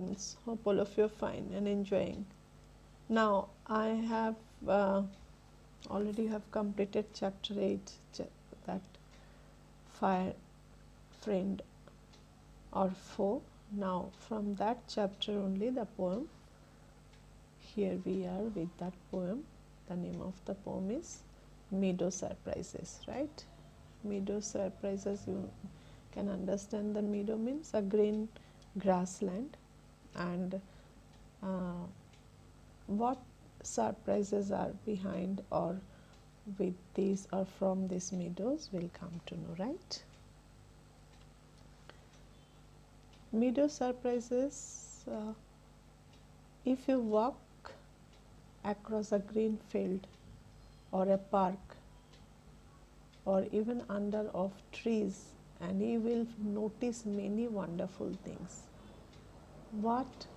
students. Hope all of you are fine and enjoying. Now I have already have completed chapter 8, that fire friend or foe. Now from that chapter only the poem. Here we are with that poem. The name of the poem is Meadow Surprises, right? Meadow surprises, you can understand the meadow means a green grassland, and what surprises are behind or with these or from these meadows will come to know, right? Meadow surprises, if you walk across a green field or a park or even under of trees, and you will notice many wonderful things. What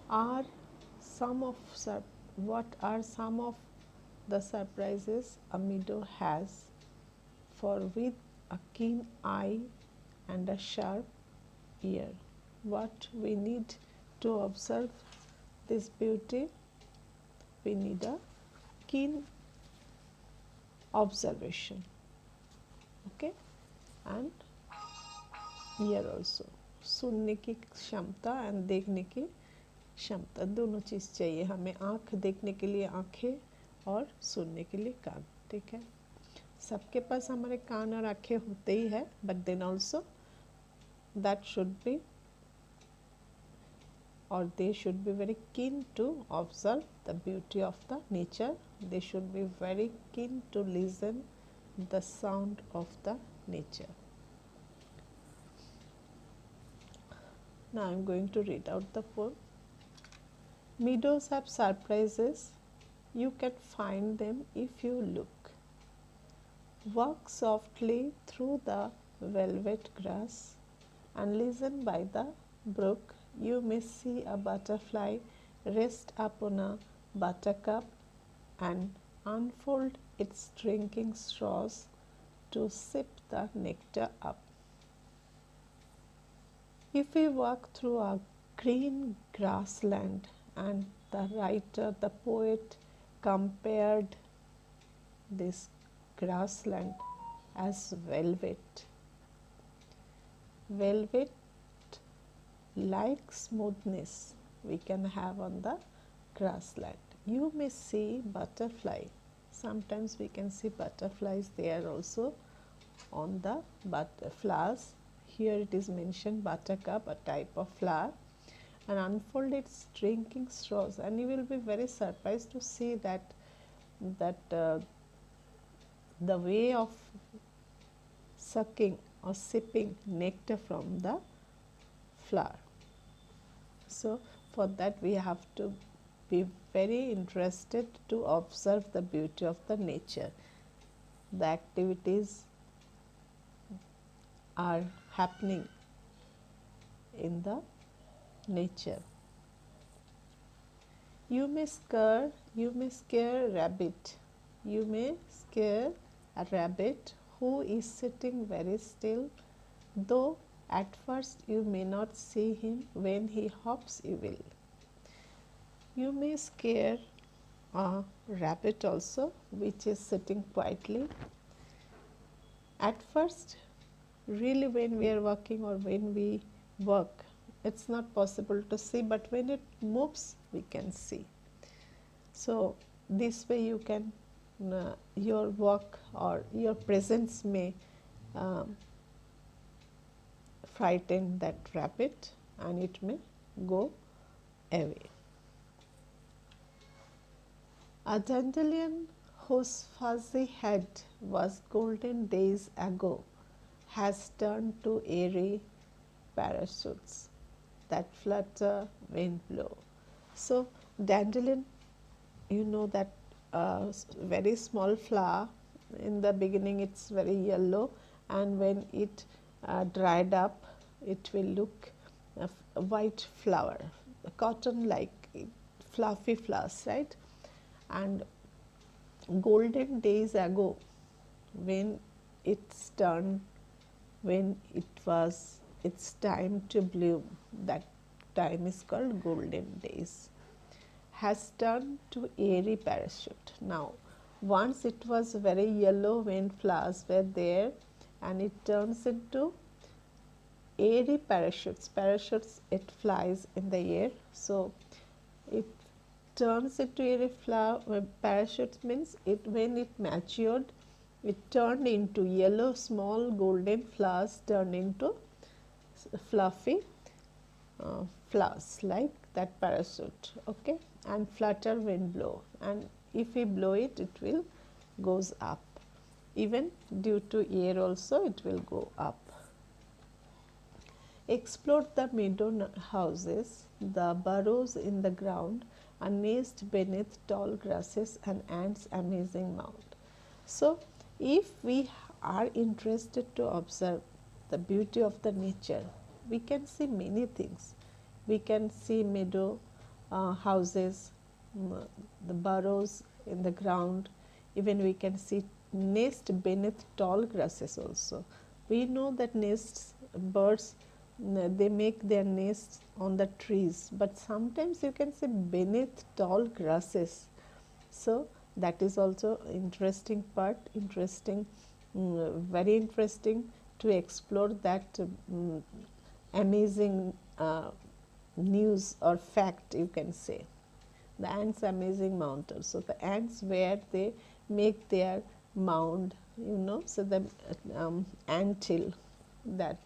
are some of the surprises a meadow has? For with a keen eye and a sharp ear, what we need to observe this beauty, we need a keen observation, okay, and ear also, सुनने की क्षमता and देखने की क्षमता, दोनों चीज़ चाहिए हमें। आँख देखने के लिए आँखें और सुनने के लिए कान, ठीक है। सबके पास हमारे कान और आँखें होते ही है, but then also that should be or they should be very keen to observe the beauty of the nature. They should be very keen to listen the sound of the nature. Now I am going to read out the poem. Meadows have surprises. You can find them if you look. Walk softly through the velvet grass and listen by the brook. You may see a butterfly rest upon a buttercup and unfold its drinking straws to sip the nectar up. If we walk through a green grassland, and the writer, the poet, compared this grassland as velvet. Velvet like smoothness we can have on the grassland. You may see butterfly. Sometimes we can see butterflies there also on the flowers. Here it is mentioned buttercup, a type of flower, and unfold its drinking straws, and you will be very surprised to see that the way of sucking or sipping nectar from the flower. So for that we have to be very interested to observe the beauty of the nature. The activities are happening in the nature. You may scare rabbit. You may scare a rabbit who is sitting very still, though at first you may not see him. When he hops, you will. You may scare a rabbit also, which is sitting quietly. At first, really when we are walking or when we work, it's not possible to see, but when it moves, we can see. So this way you can, your walk or your presence may frighten that rabbit and it may go away. A dandelion whose fuzzy head was golden days ago has turned to airy parachutes that flutter wind blow. So dandelion, you know that very small flower, in the beginning it's very yellow, and when it dried up it will look a white flower, cotton like fluffy flowers, right? And golden days ago, when it's turned, when it was its time to bloom, that time is called golden days, has turned to airy parachute. Now, once it was very yellow when flowers were there, and it turns into airy parachutes. Parachutes, it flies in the air. So, it turns into airy flower. Parachutes means it when it matured, it turned into yellow small golden flowers, turned into fluffy flowers like that parachute, okay, and flutter when blow, and if we blow it, it will goes up. Even due to air also it will go up. Explored the meadow houses, the burrows in the ground, a nest beneath tall grasses, and ants' amazing mound. So, if we are interested to observe the beauty of the nature, we can see many things. We can see meadow houses, the burrows in the ground, even we can see nest beneath tall grasses also. We know that nests, birds, they make their nests on the trees, but sometimes you can see beneath tall grasses. So, that is also interesting part, interesting, very interesting to explore that amazing news or fact, you can say. The ants' amazing mountain. So, the ants where they make their mound, you know, so the ant hill, that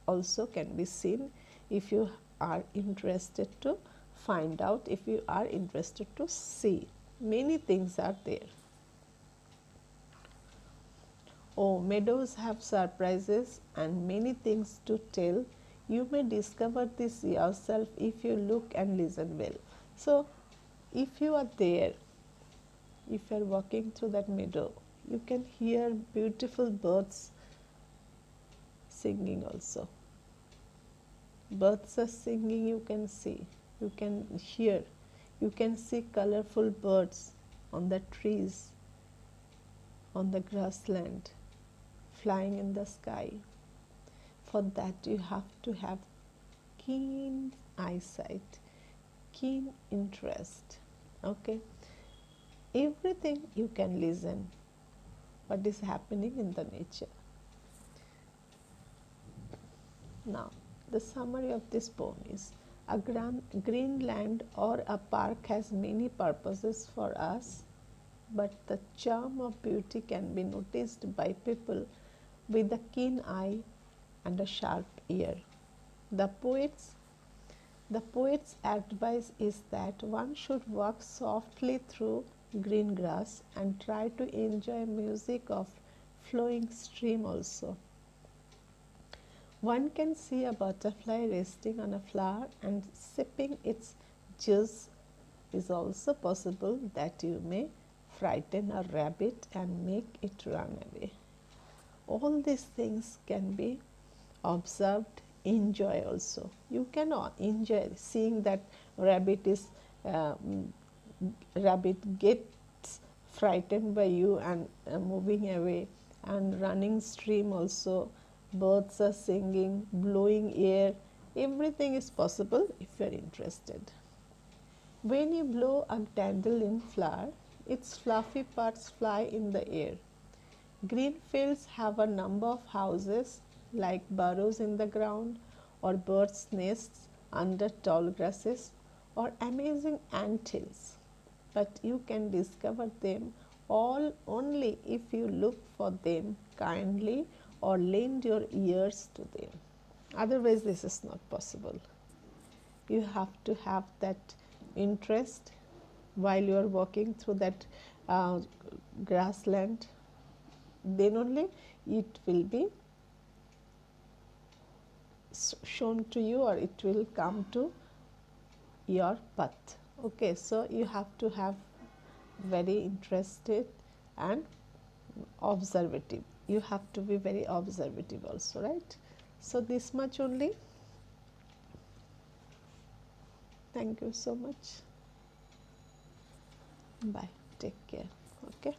also can be seen if you are interested to find out, if you are interested to see. Many things are there. Oh, meadows have surprises and many things to tell. You may discover this yourself if you look and listen well. So, if you are there, if you are walking through that meadow, you can hear beautiful birds singing also. Birds are singing, you can see, you can hear, you can see colorful birds on the trees, on the grassland, flying in the sky. For that you have to have keen eyesight, keen interest, okay. Everything you can listen what is happening in the nature. Now, the summary of this poem is: a green land or a park has many purposes for us, but the charm of beauty can be noticed by people with a keen eye and a sharp ear. The poet's advice is that one should walk softly through green grass and try to enjoy music of flowing stream also. One can see a butterfly resting on a flower and sipping its juice. Is also possible that you may frighten a rabbit and make it run away. All these things can be observed, enjoy also. You can enjoy seeing that rabbit gets frightened by you and moving away, and running stream also, birds are singing, blowing air, everything is possible if you are interested. When you blow a dandelion flower, its fluffy parts fly in the air. Green fields have a number of houses like burrows in the ground, or birds' nests under tall grasses, or amazing ant hills. But you can discover them all only if you look for them kindly or lend your ears to them. Otherwise, this is not possible. You have to have that interest while you are walking through that grassland, then only it will be shown to you, or it will come to your path. Okay, so you have to have very interested and observative. You have to be very observative also, right? So this much only. Thank you so much. Bye. Take care. Okay.